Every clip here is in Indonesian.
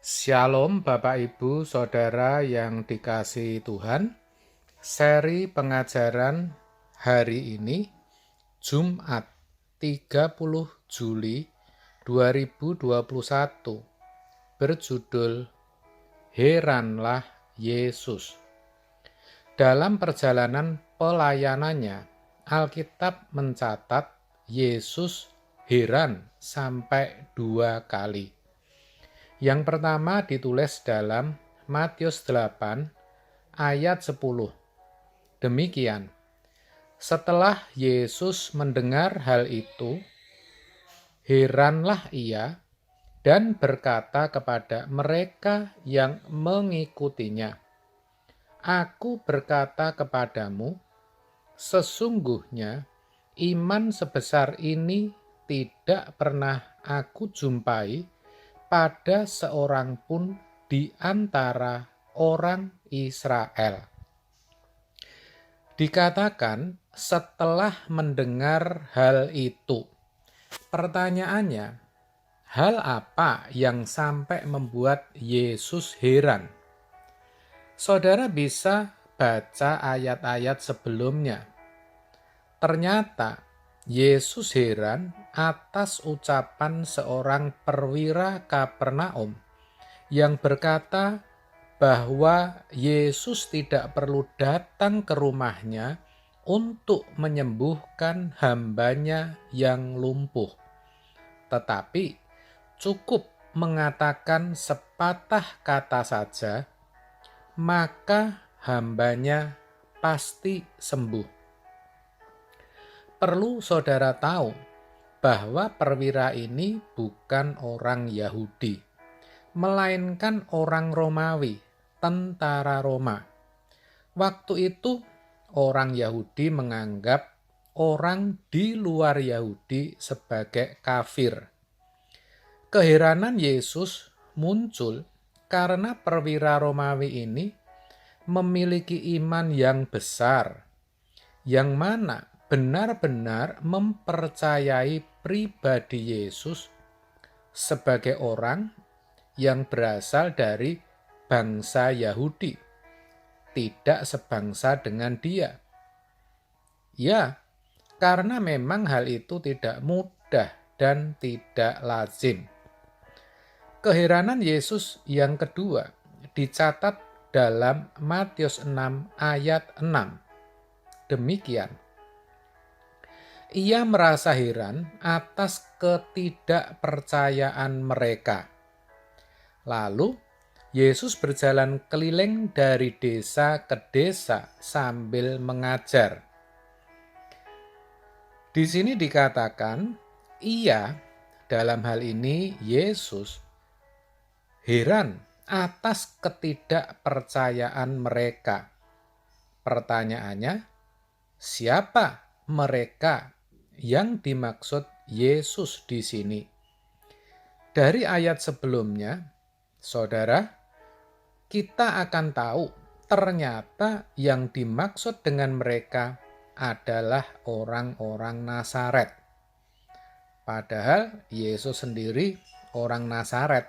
Shalom Bapak Ibu Saudara yang dikasihi Tuhan. Seri pengajaran hari ini Jumat 30 Juli 2021 berjudul Heranlah Yesus. Dalam perjalanan pelayanannya, Alkitab mencatat Yesus heran sampai 2 kali. Yang pertama ditulis dalam Matius 8 ayat 10. Demikian, setelah Yesus mendengar hal itu, heranlah ia dan berkata kepada mereka yang mengikutinya, "Aku berkata kepadamu, sesungguhnya iman sebesar ini tidak pernah aku jumpai pada seorang pun di antara orang Israel." Dikatakan setelah mendengar hal itu. Pertanyaannya, hal apa yang sampai membuat Yesus heran? Saudara bisa baca ayat-ayat sebelumnya. Ternyata Yesus heran atas ucapan seorang perwira Kapernaum yang berkata bahwa Yesus tidak perlu datang ke rumahnya untuk menyembuhkan hambanya yang lumpuh, tetapi cukup mengatakan sepatah kata saja, maka hambanya pasti sembuh. Perlu saudara tahu bahwa perwira ini bukan orang Yahudi, melainkan orang Romawi, tentara Roma. Waktu itu orang Yahudi menganggap orang di luar Yahudi sebagai kafir. Keheranan Yesus muncul karena perwira Romawi ini memiliki iman yang besar, yang mana benar-benar mempercayai pribadi Yesus sebagai orang yang berasal dari bangsa Yahudi, tidak sebangsa dengan dia. Ya, karena memang hal itu tidak mudah dan tidak lazim. Keheranan Yesus yang kedua dicatat dalam Matius 6 ayat 6. Demikian, ia merasa heran atas ketidakpercayaan mereka. Lalu Yesus berjalan keliling dari desa ke desa sambil mengajar. Di sini dikatakan, ia, dalam hal ini Yesus, heran atas ketidakpercayaan mereka. Pertanyaannya, siapa mereka yang dimaksud Yesus di sini? Dari ayat sebelumnya, saudara, kita akan tahu ternyata yang dimaksud dengan mereka adalah orang-orang Nazaret. Padahal Yesus sendiri orang Nazaret,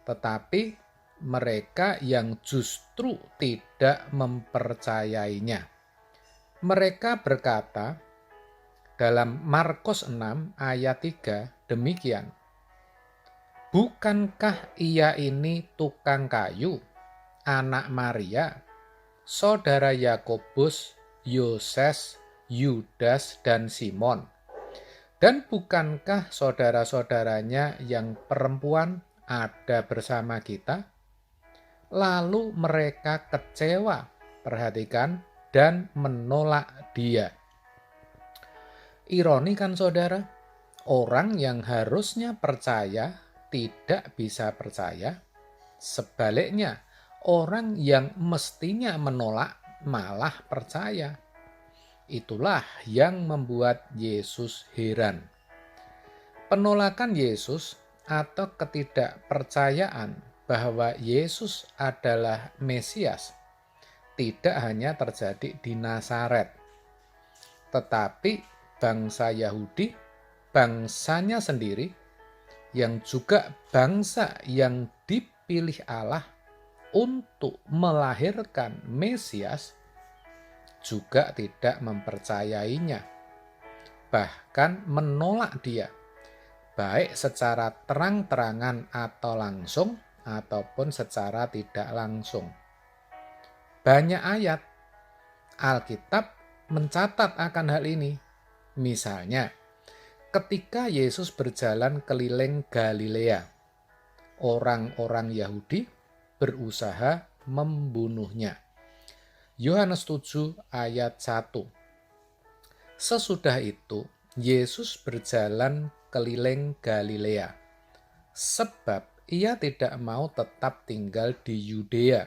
tetapi mereka yang justru tidak mempercayainya. Mereka berkata dalam Markus 6 ayat 3 demikian, "Bukankah ia ini tukang kayu, anak Maria, saudara Yakobus, Yoses, Yudas, dan Simon? Dan bukankah saudara-saudaranya yang perempuan ada bersama kita?" Lalu mereka kecewa, perhatikan, dan menolak dia. Ironi kan saudara? Orang yang harusnya percaya tidak bisa percaya. Sebaliknya, orang yang mestinya menolak malah percaya. Itulah yang membuat Yesus heran. Penolakan Yesus atau ketidakpercayaan bahwa Yesus adalah Mesias tidak hanya terjadi di Nazaret, tetapi bangsa Yahudi, bangsanya sendiri, yang juga bangsa yang pilih Allah untuk melahirkan Mesias juga tidak mempercayainya, bahkan menolak dia, baik secara terang-terangan atau langsung, ataupun secara tidak langsung. Banyak ayat Alkitab mencatat akan hal ini. Misalnya, ketika Yesus berjalan keliling Galilea, orang-orang Yahudi berusaha membunuhnya. Yohanes 7 ayat 1. Sesudah itu, Yesus berjalan keliling Galilea, sebab ia tidak mau tetap tinggal di Yudea,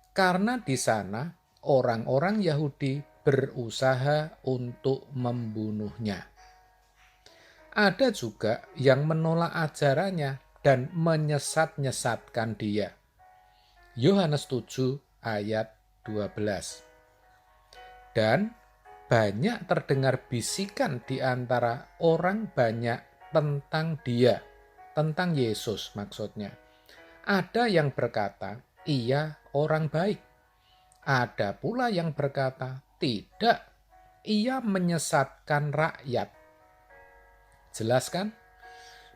karena di sana orang-orang Yahudi berusaha untuk membunuhnya. Ada juga yang menolak ajarannya dan menyesat-nyesatkan dia. Yohanes 7 ayat 12. Dan banyak terdengar bisikan di antara orang banyak tentang dia, tentang Yesus maksudnya. Ada yang berkata, ia orang baik. Ada pula yang berkata, tidak, ia menyesatkan rakyat. Jelas kan?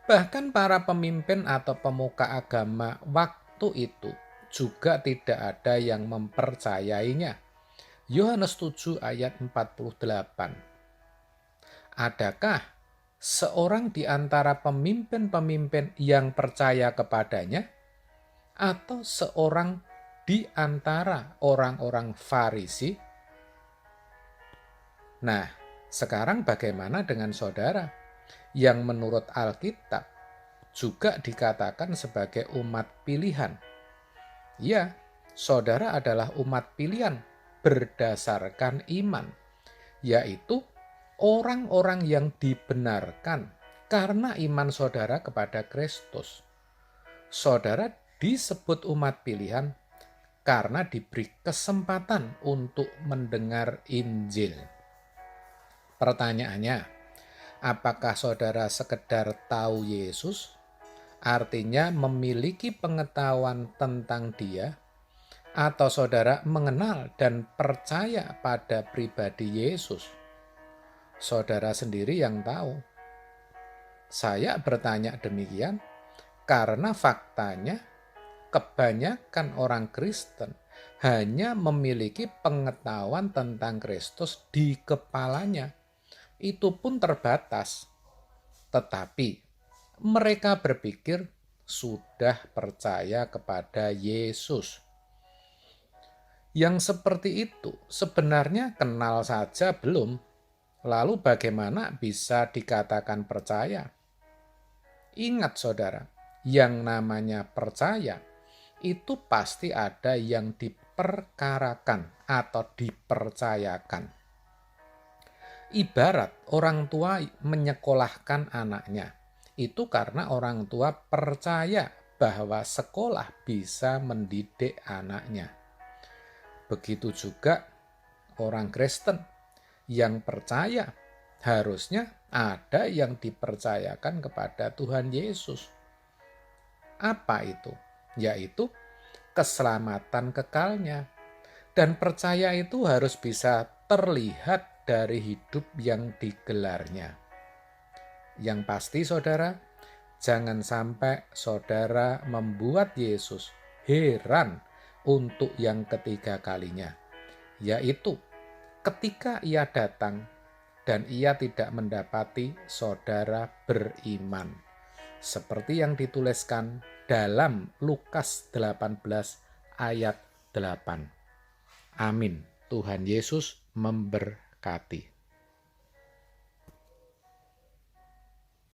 Bahkan para pemimpin atau pemuka agama waktu itu juga tidak ada yang mempercayainya. Yohanes 7 ayat 48. Adakah seorang di antara pemimpin-pemimpin yang percaya kepadanya? Atau seorang di antara orang-orang Farisi? Nah, sekarang bagaimana dengan saudara yang menurut Alkitab juga dikatakan sebagai umat pilihan? Ya, saudara adalah umat pilihan berdasarkan iman, yaitu orang-orang yang dibenarkan karena iman saudara kepada Kristus. Saudara disebut umat pilihan karena diberi kesempatan untuk mendengar Injil. Pertanyaannya, apakah saudara sekedar tahu Yesus? Artinya memiliki pengetahuan tentang Dia, atau saudara mengenal dan percaya pada pribadi Yesus? Saudara sendiri yang tahu. Saya bertanya demikian karena faktanya kebanyakan orang Kristen hanya memiliki pengetahuan tentang Kristus di kepalanya. Itu pun terbatas. Tetapi mereka berpikir sudah percaya kepada Yesus. Yang seperti itu sebenarnya kenal saja belum. Lalu bagaimana bisa dikatakan percaya? Ingat saudara, yang namanya percaya itu pasti ada yang diperkarakan atau dipercayakan. Ibarat orang tua menyekolahkan anaknya, itu karena orang tua percaya bahwa sekolah bisa mendidik anaknya. Begitu juga orang Kristen yang percaya harusnya ada yang dipercayakan kepada Tuhan Yesus. Apa itu? Yaitu keselamatan kekalnya. Dan percaya itu harus bisa terlihat dari hidup yang digelarnya. Yang pasti saudara, jangan sampai saudara membuat Yesus heran untuk yang ketiga kalinya. Yaitu ketika ia datang dan ia tidak mendapati saudara beriman. Seperti yang dituliskan dalam Lukas 18 ayat 8. Amin. Tuhan Yesus memberkati.